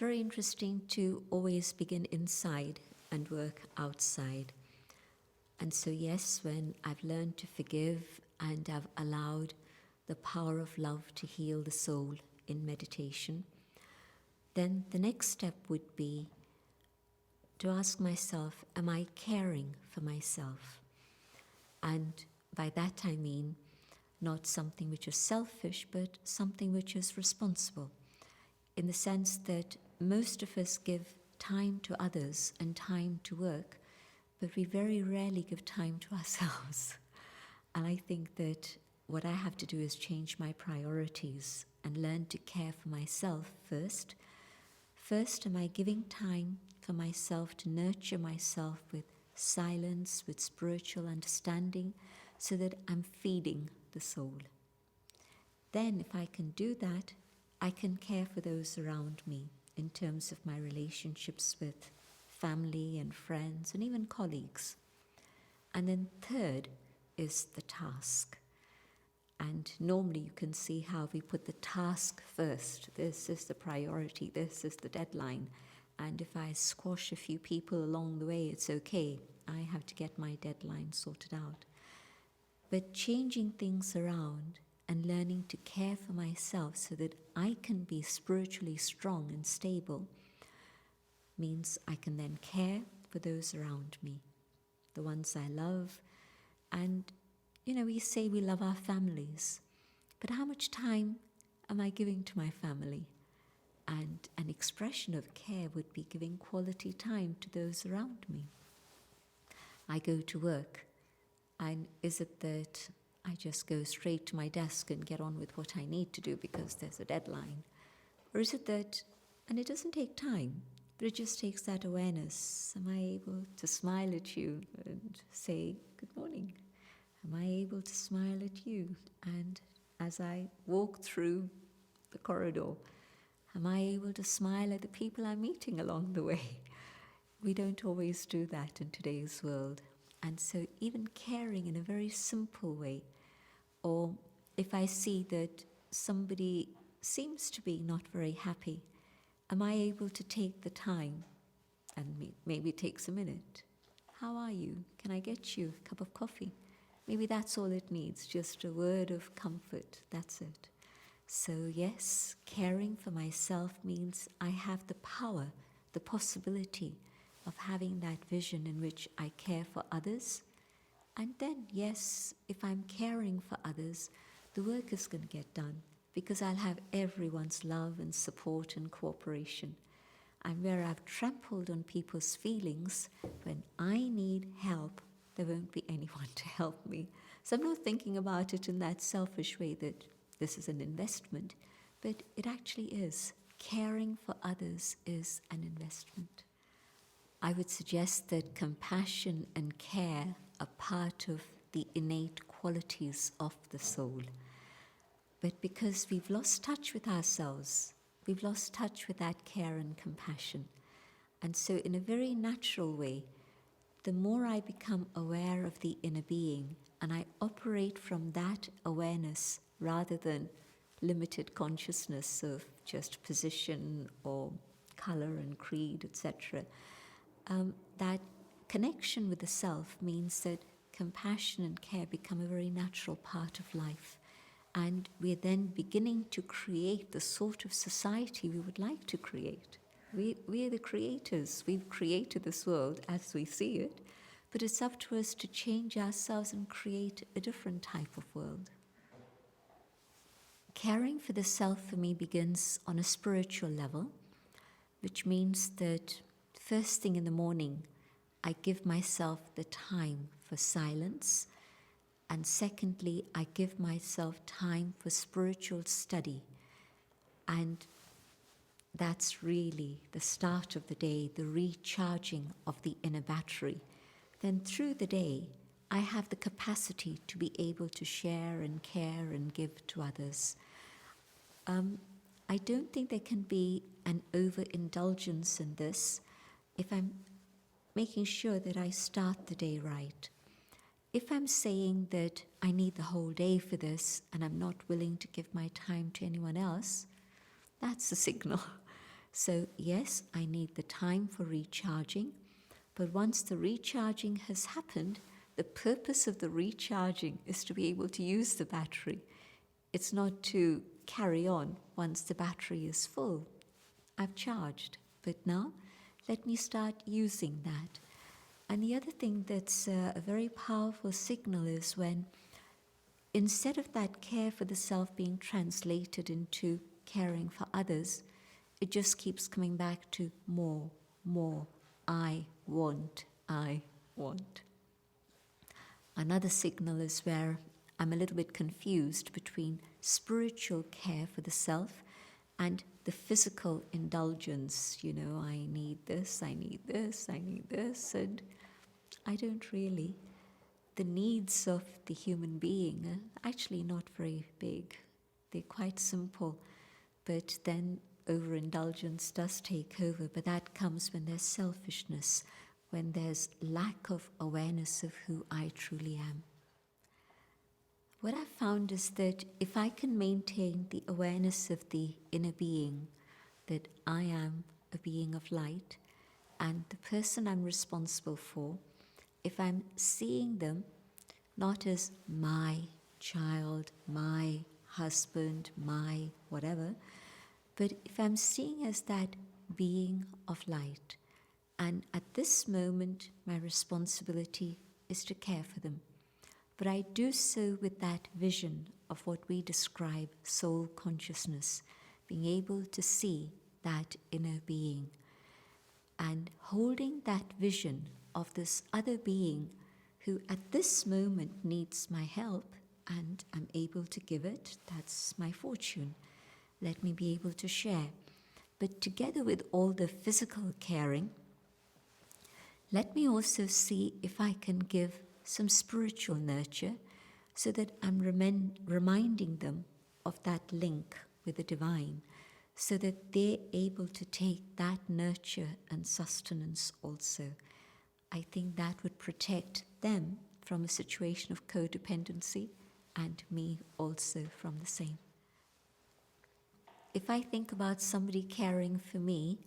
very interesting to always begin inside and work outside. And so yes, when I've learned to forgive and I've allowed the power of love to heal the soul in meditation, then the next step would be to ask myself, am I caring for myself? And by that I mean not something which is selfish, but something which is responsible, in the sense that most of us give time to others and time to work, but we very rarely give time to ourselves. And I think that what I have to do is change my priorities and learn to care for myself first. First, am I giving time for myself to nurture myself with silence, with spiritual understanding, so that I'm feeding the soul? Then, if I can do that, I can care for those around me in terms of my relationships with family and friends and even colleagues. And then third is the task. And normally you can see how we put the task first. This is the priority, this is the deadline. And if I squash a few people along the way, it's okay. I have to get my deadline sorted out. But changing things around and learning to care for myself so that I can be spiritually strong and stable means I can then care for those around me, the ones I love. And, we say we love our families, but how much time am I giving to my family? And an expression of care would be giving quality time to those around me. I go to work, and is it that I just go straight to my desk and get on with what I need to do because there's a deadline? Or is it that, and it doesn't take time, but it just takes that awareness. Am I able to smile at you and say, good morning? Am I able to smile at you? And as I walk through the corridor, am I able to smile at the people I'm meeting along the way? We don't always do that in today's world. And so even caring in a very simple way, or if I see that somebody seems to be not very happy, am I able to take the time, and maybe it takes a minute? How are you? Can I get you a cup of coffee? Maybe that's all it needs, just a word of comfort, that's it. So yes, caring for myself means I have the power, the possibility of having that vision in which I care for others. And then, yes, if I'm caring for others, the work is going to get done because I'll have everyone's love and support and cooperation. And where I've trampled on people's feelings, when I need help, there won't be anyone to help me. So I'm not thinking about it in that selfish way that this is an investment, but it actually is. Caring for others is an investment. I would suggest that compassion and care are part of the innate qualities of the soul. But because we've lost touch with ourselves, we've lost touch with that care and compassion. And so in a very natural way, the more I become aware of the inner being and I operate from that awareness rather than limited consciousness of just position or color and creed, etc., that connection with the self means that compassion and care become a very natural part of life. And we're then beginning to create the sort of society we would like to create. We are the creators. We've created this world as we see it, but it's up to us to change ourselves and create a different type of world. Caring for the self for me begins on a spiritual level, which means that first thing in the morning, I give myself the time for silence. And secondly, I give myself time for spiritual study. And that's really the start of the day, the recharging of the inner battery. Then through the day, I have the capacity to be able to share and care and give to others. I don't think there can be an overindulgence in this if I'm making sure that I start the day right. If I'm saying that I need the whole day for this and I'm not willing to give my time to anyone else, that's a signal So yes, I need the time for recharging, but once the recharging has happened, the purpose of the recharging is to be able to use the battery. It's not to carry on once the battery is full. I've charged, but now let me start using that. And the other thing that's a very powerful signal is when, instead of that care for the self being translated into caring for others, it just keeps coming back to more, I want. Another signal is where I'm a little bit confused between spiritual care for the self and the physical indulgence. I need this, I need this, I need this, and I don't really. The needs of the human being are actually not very big. They're quite simple, but then overindulgence does take over. But that comes when there's selfishness, when there's lack of awareness of who I truly am. What I've found is that if I can maintain the awareness of the inner being, that I am a being of light, and the person I'm responsible for, if I'm seeing them not as my child, my husband, my whatever, but if I'm seeing as that being of light, and at this moment my responsibility is to care for them, but I do so with that vision of what we describe soul consciousness, being able to see that inner being, and holding that vision of this other being who at this moment needs my help, and I'm able to give it. That's my fortune. Let me be able to share. But together with all the physical caring, let me also see if I can give some spiritual nurture, so that I'm reminding them of that link with the divine, so that they're able to take that nurture and sustenance also. I think that would protect them from a situation of codependency, and me also from the same. If I think about somebody caring for me,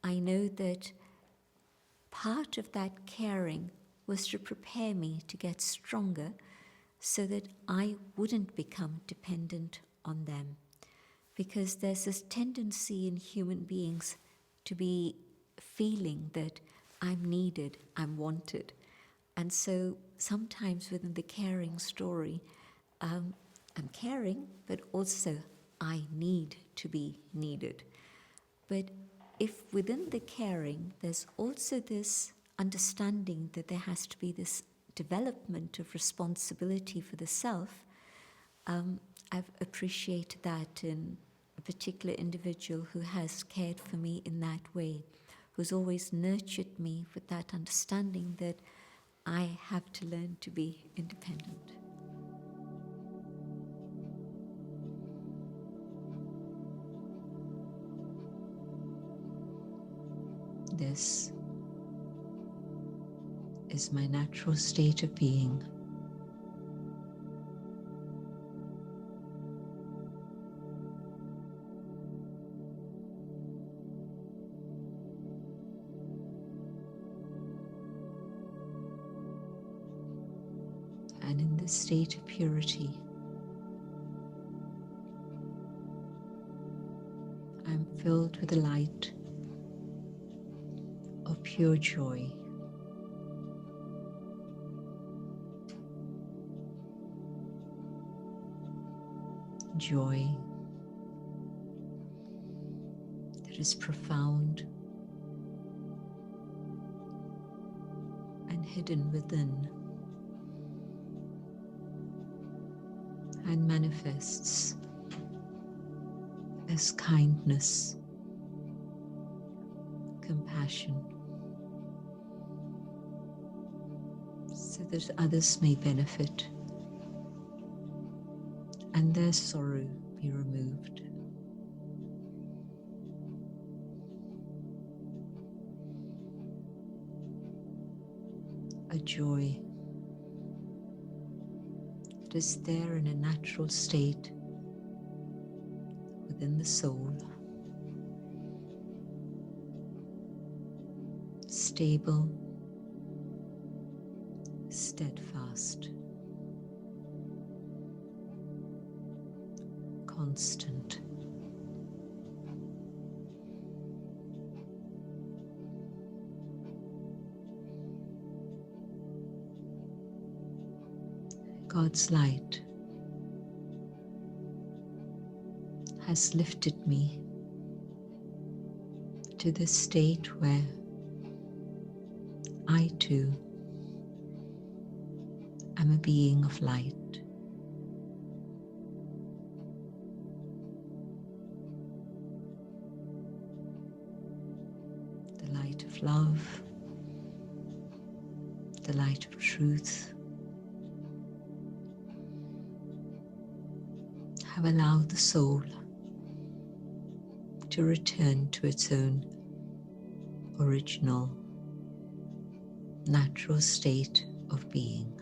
I know that part of that caring was to prepare me to get stronger, so that I wouldn't become dependent on them. Because there's this tendency in human beings to be feeling that I'm needed, I'm wanted. And so sometimes within the caring story, I'm caring, but also I need to be needed. But if within the caring, there's also this understanding that there has to be this development of responsibility for the self, I've appreciated that in a particular individual who has cared for me in that way, who's always nurtured me with that understanding that I have to learn to be independent. This is my natural state of being. And in this state of purity, I'm filled with the light of pure joy. Joy that is profound and hidden within, and manifests as kindness, compassion, so that others may benefit and their sorrow be removed. A joy that is there in a natural state within the soul, stable, steadfast, constant. God's light has lifted me to this state where I too am a being of light. The light of love, the light of truth, have allowed the soul to return to its own original, natural state of being.